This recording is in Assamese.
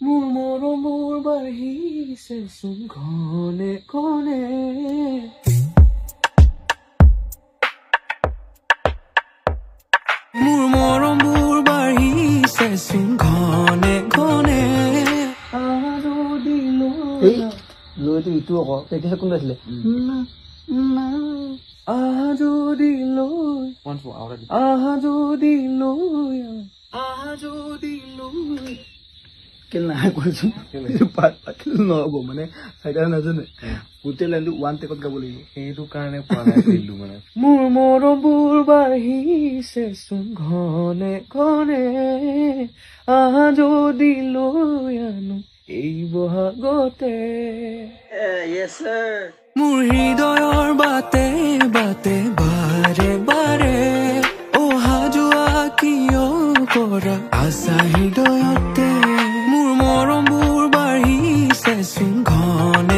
মোৰ মৰমৰ বাঢ়িছে চোন ঘনে ঘনে মোৰ মৰমৰ বাঢ়িছে চোন ঘনে ঘনে আৰু দিলো লয়তো ইটো আকৌ প্ৰেক্টিছ কোনটো আছিলে যদি লৈ কেলে নাহে কৈছো নহ'ব মানে চাৰিটা নাজানে গোটেই লাইনটো ওৱান টেকত গাব লাগিব সেইটো কাৰণে পোৱা নাই দিলো মানে মোৰ মৰমবোৰ বাঢ়িছে চোন ঘনে ঘনে যদি লৈ আনো এই বহাগতে মোৰ হৃদয়ৰ বাটে বাটে বাৰে বাৰে অহা যোৱা কিয় কৰা আশা হৃদয়তে মোৰ মৰমবোৰ বাঢ়িছে চোন ঘনে